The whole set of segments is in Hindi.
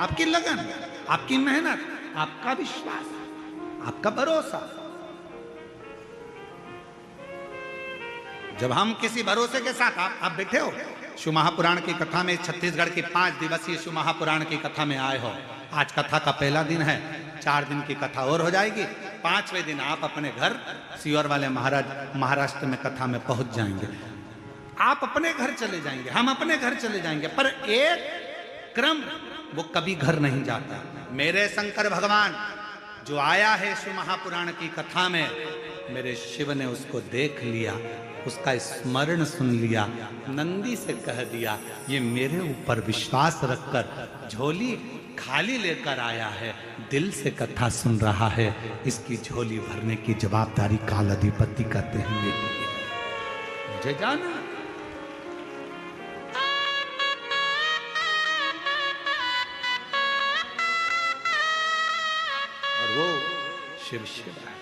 आपकी लगन, आपकी मेहनत, आपका विश्वास, आपका भरोसा। जब हम किसी भरोसे के साथ आप बैठे हो शिव महापुराण की कथा में, छत्तीसगढ़ की 5 दिवसीय शिव महापुराण की कथा में आए हो। आज कथा का पहला दिन है, 4 दिन की कथा और हो जाएगी। 5वें दिन आप अपने घर सीवर वाले महाराज महाराष्ट्र में कथा में पहुंच जाएंगे। आप अपने घर चले जाएंगे, हम अपने घर चले जाएंगे, पर एक क्रम वो कभी घर नहीं जाता। मेरे शंकर भगवान जो आया है शिव महापुराण की कथा में, मेरे शिव ने उसको देख लिया, उसका स्मरण सुन लिया, नंदी से कह दिया ये मेरे ऊपर विश्वास रखकर झोली खाली लेकर आया है, दिल से कथा सुन रहा है, इसकी झोली भरने की जवाबदारी काल अधिपति कहते हैं मेरी है। मुझे जाना और वो शिव शिव है,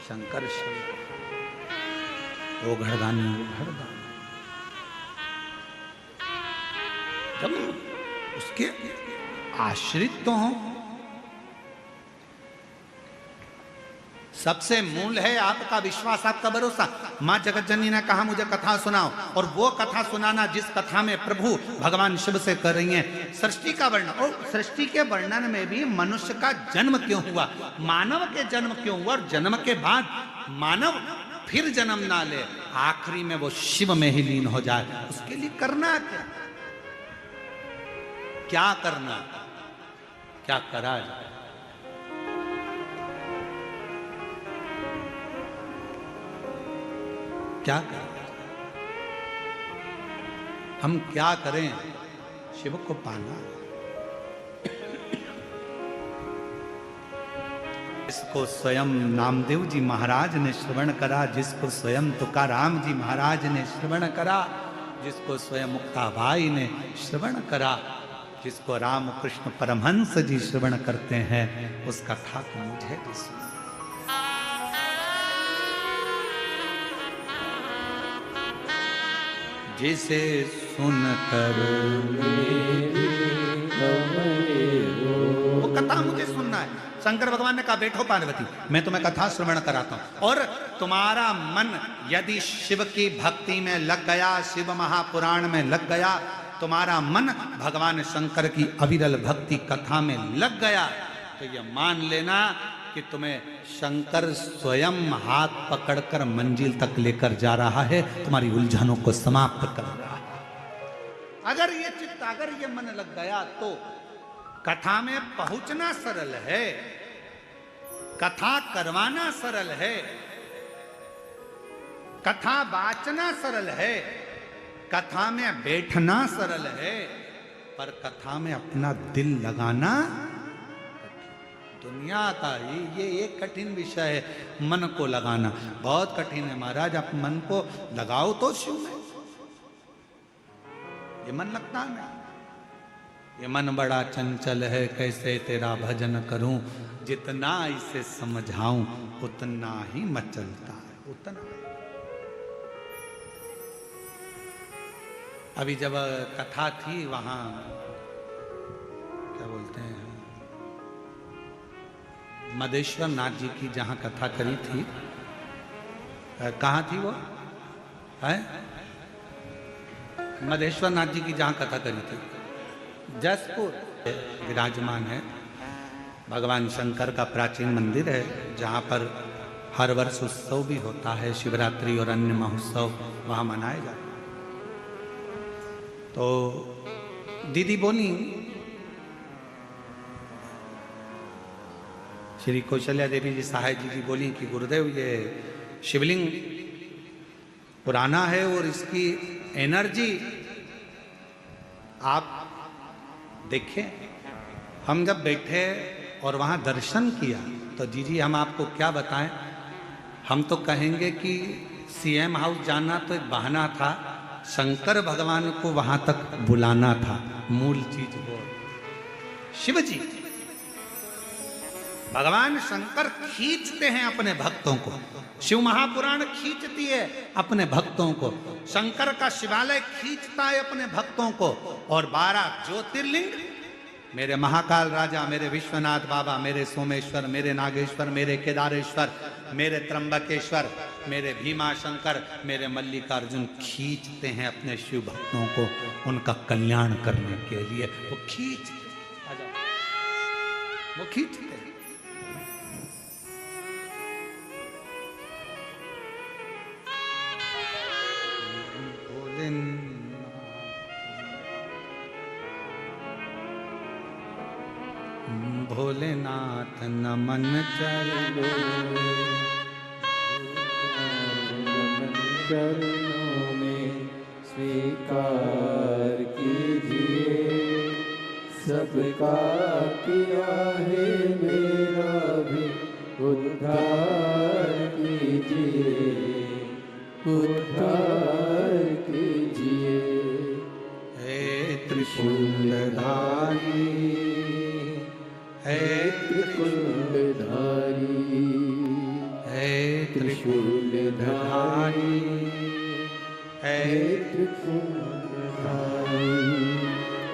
शंकर शंकर, वो घड़दानी वो घड़दानी। जब उसके आश्रित तो हों, सबसे मूल है आपका विश्वास, आपका भरोसा। मां जगत जननी ने कहा मुझे कथा सुनाओ, और वो कथा सुनाना जिस कथा में प्रभु भगवान शिव से कर रही हैं सृष्टि का वर्णन। और सृष्टि के वर्णन में भी मनुष्य का जन्म क्यों हुआ, मानव के जन्म क्यों हुआ, और जन्म के बाद मानव फिर जन्म ना ले, आखिरी में वो शिव में ही लीन हो जाए, उसके लिए करना क्या, क्या करना, क्या करा जाए। क्या करें, हम क्या करें शिव को पाना। जिसको स्वयं नामदेव जी महाराज ने श्रवण करा, जिसको स्वयं तुकाराम जी महाराज ने श्रवण करा, जिसको स्वयं मुक्ताबाई ने श्रवण करा, जिसको राम कृष्ण परमहंस जी श्रवण करते हैं, उस कथा को मुझे भी सुना। जिसे सुनकर वो कथा मुझे सुनना है। शंकर भगवान ने कहा बैठो पार्वती, मैं तुम्हें कथा श्रवण कराता हूं, और तुम्हारा मन यदि शिव की भक्ति में लग गया, शिव महापुराण में लग गया, तुम्हारा मन भगवान शंकर की अविरल भक्ति कथा में लग गया, तो ये मान लेना कि तुम्हें शंकर स्वयं हाथ पकड़कर मंजिल तक लेकर जा रहा है, तुम्हारी उलझनों को समाप्त कर रहा है। अगर ये चित्त, अगर ये मन लग गया तो कथा में पहुंचना सरल है, कथा करवाना सरल है, कथा वाचना सरल है, कथा में बैठना सरल है, पर कथा में अपना दिल लगाना दुनिया का ये एक कठिन विषय है। मन को लगाना बहुत कठिन है महाराज। आप मन को लगाओ तो शिव में, ये मन लगता नहीं। ये मन बड़ा चंचल है, कैसे तेरा भजन करूं, जितना इसे समझाऊं उतना ही मचलता है, उतना। अभी जब कथा थी वहां क्या बोलते हैं, मदेश्वर नाथ जी की जहां कथा करी थी, कहाँ थी वो है, मदेश्वर नाथ जी की जहां कथा करी थी, जसपुर विराजमान है। भगवान शंकर का प्राचीन मंदिर है, जहां पर हर वर्ष उत्सव भी होता है, शिवरात्रि और अन्य महोत्सव वहां मनाए जाते। तो दीदी बोली, श्री कौशल्या देवी जी सहाय जी बोली कि गुरुदेव ये शिवलिंग पुराना है और इसकी एनर्जी आप देखें। हम जब बैठे और वहाँ दर्शन किया तो जी हम आपको क्या बताएं, हम तो कहेंगे कि सीएम हाउस जाना तो एक बहाना था, शंकर भगवान को वहाँ तक बुलाना था, मूल चीज वो शिव जी। भगवान शंकर खींचते हैं अपने भक्तों को, शिव महापुराण खींचती है अपने भक्तों को, शंकर का शिवालय खींचता है अपने भक्तों को, और 12 ज्योतिर्लिंग मेरे महाकाल राजा, मेरे विश्वनाथ बाबा, मेरे सोमेश्वर, मेरे नागेश्वर, मेरे केदारेश्वर, मेरे त्र्यंबकेश्वर, मेरे भीमाशंकर, मेरे मल्लिकार्जुन खींचते हैं अपने शिव भक्तों को उनका कल्याण करने के लिए। वो खींचते हैं। भोलेनाथ नमन चलो, चरणों में स्वीकार कीजिए, सबका किया है मेरा भी उद्धार कीजिए, उद्धार कीजिए। हे त्रिशूलधारी, हे त्रिशूलधारी, हे त्रिशूलधारी, हे त्रिशूलधारी।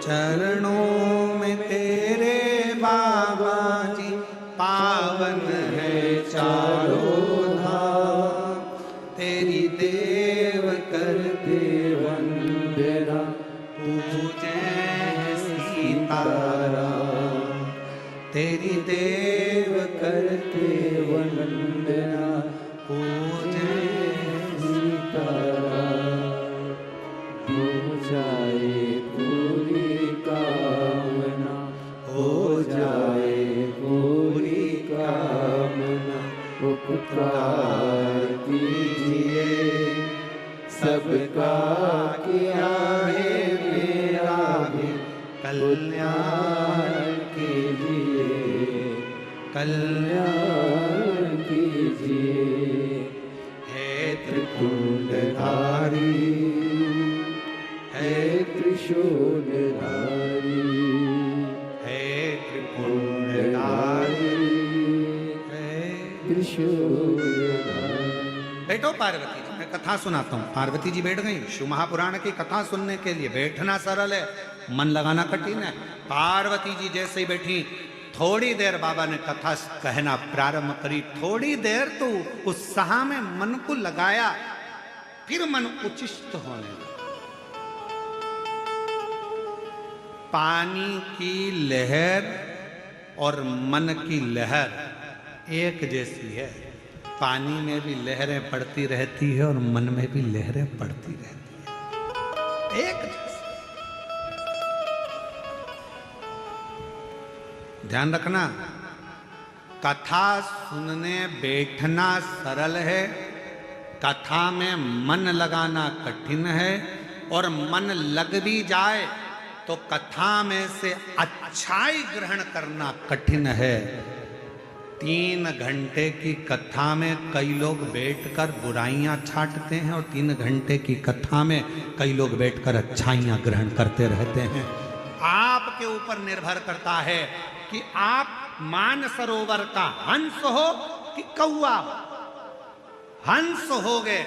चरणों में तेरे बाबा जी पावन है चारों धाम, तेरी देव करते वंदना पूजे सीताराम, तेरी देव करते वंदना पूजे सीताराम। हो जाए पूरी कामना, हो जाए पूरी कामना, उपकार कीजिए, सबका किया है मेरा भी कल्याण कीजिए, कल्याण कीजिए। हे त्रिशूलधारी, हे त्रिशूलधारी, हे त्रिपुंडधारी, हे त्रिशूलधारी। बैठो पार्वती जी, मैं कथा सुनाता हूँ। पार्वती जी बैठ गई। शिव महापुराण की कथा सुनने के लिए बैठना सरल है, मन लगाना कठिन है। पार्वती जी जैसे ही बैठी, थोड़ी देर बाबा ने कथा कहना प्रारंभ करी। थोड़ी देर तो उत्साह में मन को लगाया, फिर मन उचिष्ट होने लगा। पानी की लहर और मन की लहर एक जैसी है। पानी में भी लहरें पड़ती रहती है और मन में भी लहरें पड़ती रहती है, एक जैसी। ध्यान रखना, कथा सुनने बैठना सरल है, कथा में मन लगाना कठिन है, और मन लग भी जाए तो कथा में से अच्छाई ग्रहण करना कठिन है। 3 घंटे की कथा में कई लोग बैठकर बुराइयां छांटते हैं, और 3 घंटे की कथा में कई लोग बैठकर अच्छाइयां ग्रहण करते रहते हैं। आपके ऊपर निर्भर करता है कि आप मानसरोवर का हंस हो कि कौवा हो। हंस होगे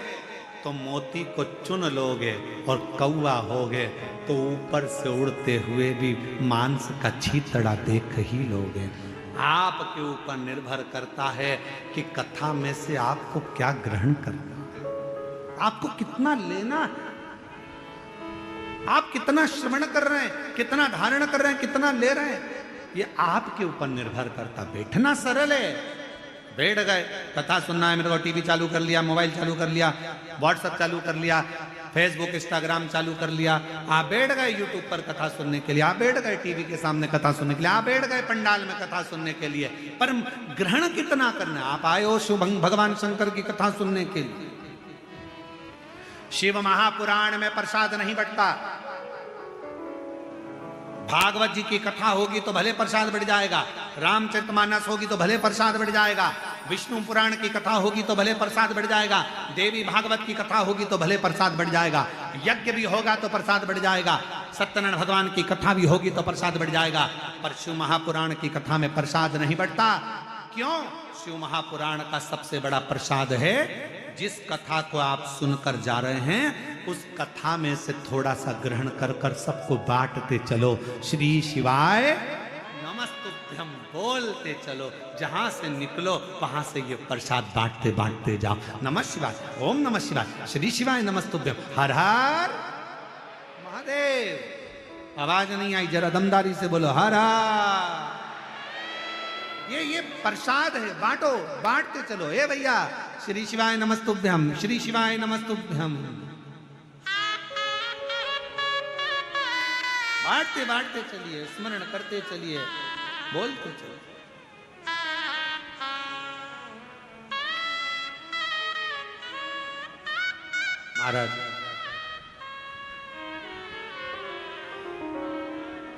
तो मोती को चुन लोगे, और कौवा होगे तो ऊपर से उड़ते हुए भी मांस का छीतड़ा देख ही लोगे। आपके ऊपर निर्भर करता है कि कथा में से आपको क्या ग्रहण करना है, आपको कितना लेना है, आप कितना श्रवण कर रहे हैं, कितना धारण कर रहे हैं, कितना ले रहे हैं, ये आपके ऊपर निर्भर करता। बैठना सरल है, बैठ गए, कथा सुनना है मेरे को, टीवी चालू कर लिया, मोबाइल चालू कर लिया, व्हाट्सएप चालू कर लिया, फेसबुक इंस्टाग्राम चालू कर लिया, आप बैठ गए यूट्यूब पर कथा सुनने के लिए, आप बैठ गए टीवी के सामने कथा सुनने के लिए, आप बैठ गए पंडाल में कथा सुनने के लिए, पर ग्रहण कितना करना है? आप आए हो शिव भगवान शंकर की कथा सुनने के लिए। शिव महापुराण में प्रसाद नहीं बंटता। भागवत जी की कथा होगी तो भले प्रसाद बढ़ जाएगा, रामचरितमानस होगी तो भले प्रसाद बढ़ जाएगा, विष्णु पुराण की कथा होगी तो भले प्रसाद बढ़ जाएगा, देवी भागवत की कथा होगी तो भले प्रसाद बढ़ जाएगा, यज्ञ भी होगा तो प्रसाद बढ़ जाएगा, सत्यनारायण भगवान की कथा भी होगी तो प्रसाद बढ़ जाएगा। पर शिव महापुराण की कथा में प्रसाद नहीं बढ़ता। क्यों? शिव महापुराण का सबसे बड़ा प्रसाद है, जिस कथा को आप सुनकर जा रहे हैं उस कथा में से थोड़ा सा ग्रहण कर कर सबको बांटते चलो। श्री शिवाय तुभ्यम बोलते चलो, जहां से निकलो वहां से ये प्रसाद बांटते बांटते जाओ। नमः शिवाय, ओम नमः शिवाय, श्री शिवाय नमस्तुभ्यम, हर हर महादेव। आवाज नहीं आई, जरा दमदारी से बोलो हर हर। ये प्रसाद है, बांटो, बांटते चलो। ए भैया, श्री शिवाय नमस्तुभ्यम, श्री शिवाय नमस्तुभ्यम, बांटते बांटते चलिए, स्मरण करते चलिए, बोलते चलिए। महाराज,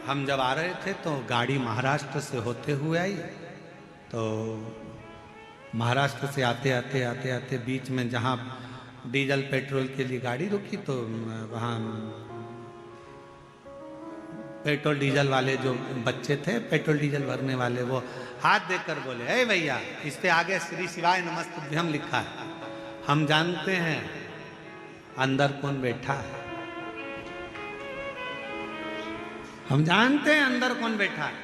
हम जब आ रहे थे तो गाड़ी महाराष्ट्र से होते हुए आई, तो महाराष्ट्र से आते आते आते आते बीच में जहाँ डीजल पेट्रोल के लिए गाड़ी रुकी, तो वहाँ पेट्रोल डीजल वाले जो बच्चे थे, पेट्रोल डीजल भरने वाले, वो हाथ देकर बोले, ए भैया, इस पे आगे श्री शिवाय नमस्तुभ्यम लिखा है, हम जानते हैं अंदर कौन बैठा है, हम जानते हैं अंदर कौन बैठा है।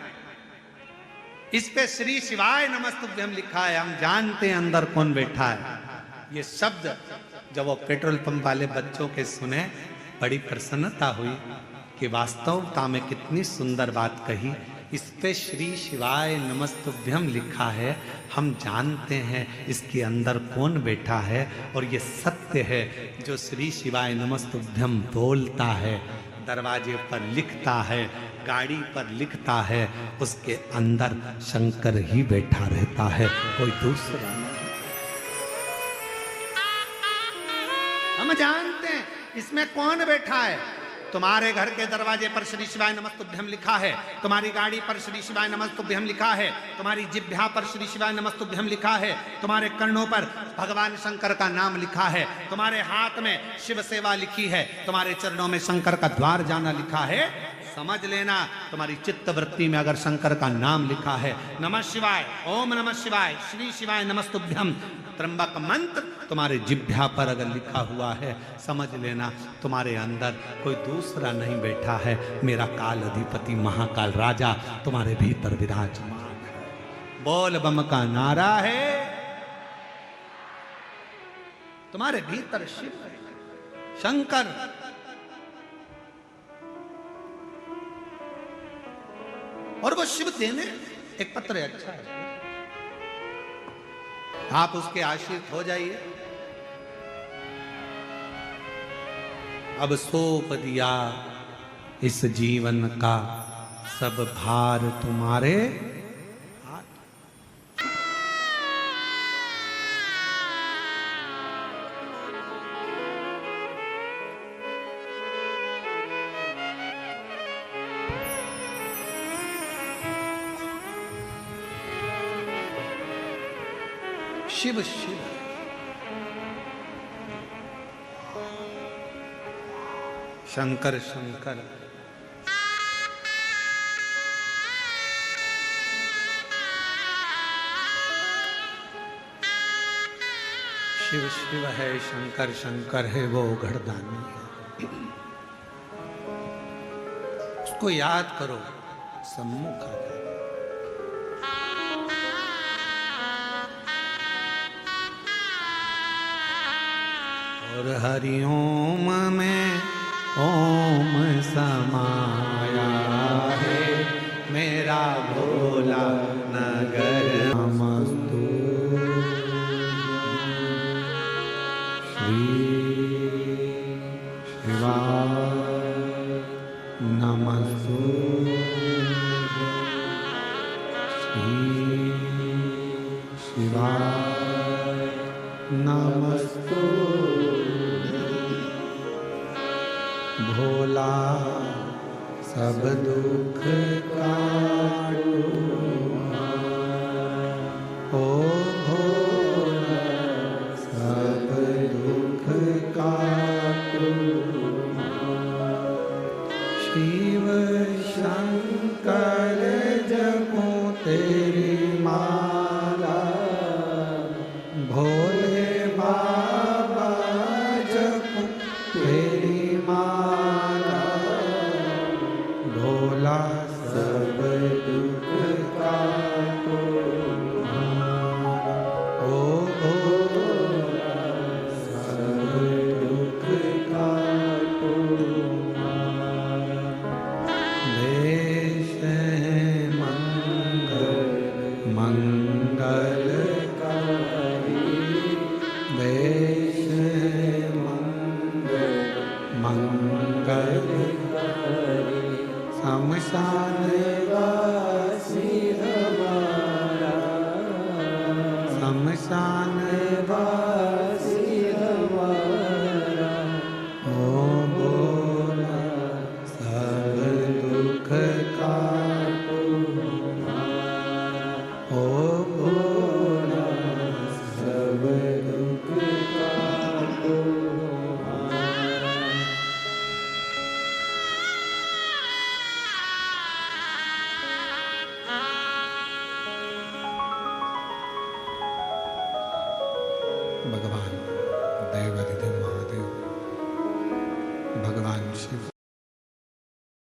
इस पे श्री शिवाय नमस्तुभ्यम लिखा है, हम जानते हैं अंदर कौन बैठा है। ये शब्द जब वो पेट्रोल पंप वाले बच्चों के सुने, बड़ी प्रसन्नता हुई कि वास्तवता में कितनी सुंदर बात कही। इस पे श्री शिवाय नमस्तुभ्यम लिखा है, हम जानते हैं इसके अंदर कौन बैठा है, और ये सत्य है। जो श्री शिवाय नमस्तुभ्यम बोलता है, दरवाजे पर लिखता है, गाड़ी पर लिखता है, उसके अंदर शंकर ही बैठा रहता है, कोई दूसरा नहीं। हम जानते हैं इसमें कौन बैठा है। तुम्हारे घर के दरवाजे पर श्री शिवाय नमस्तुभ्यम लिखा है, तुम्हारी गाड़ी पर श्री शिवाय नमस्तुभ्यम लिखा है, तुम्हारी जिह्वा पर श्री शिवाय नमस्तुभ्यम लिखा है, तुम्हारे कर्णों पर भगवान शंकर का नाम लिखा है, तुम्हारे हाथ में शिव सेवा लिखी है, तुम्हारे चरणों में शंकर का द्वार जाना लिखा है। समझ लेना, तुम्हारी चित्त वृत्ति में अगर शंकर का नाम लिखा है, नमः शिवाय, ओम नमः शिवाय, श्री शिवाय नमस्तुभ्यम, त्र्यंबक मंत्र तुम्हारे जिह्वा पर अगर लिखा हुआ है, समझ लेना तुम्हारे अंदर कोई दूसरा नहीं बैठा है, मेरा काल अधिपति महाकाल राजा तुम्हारे भीतर विराजमान है। बोल बम का नारा है, तुम्हारे भीतर शिव है, शंकर। और वो शिव देने एक पत्र है, अच्छा है, आप उसके आश्रित हो जाइए। अब सौंप दिया इस जीवन का सब भार तुम्हारे हाथ। शिव शिव शंकर शंकर, शिव शिव है, शंकर शंकर है, वो घड़दानी है। उसको याद करो, सम्मुख आ जाए। और हरिओम में ओम समाया है, मेरा भोला नगर। नमस्तु श्री शिवाय नमस्तु श्री शिवाय नमस्तु भोला सब दुख काटो, ओ भोला सब दुख काटो। शिव शंकर जपो तेरी माला, भोले बाबा जपो तेरी माला, भोला सब दुख का काटो ओ सब दुख काटो देश मंगल देश मंगल शमशान वासी हमारा शमशान वासी हमारा ओ बोला सब दुख काटो ओ बोला सब दुख काटो भगवान देवाधिदेव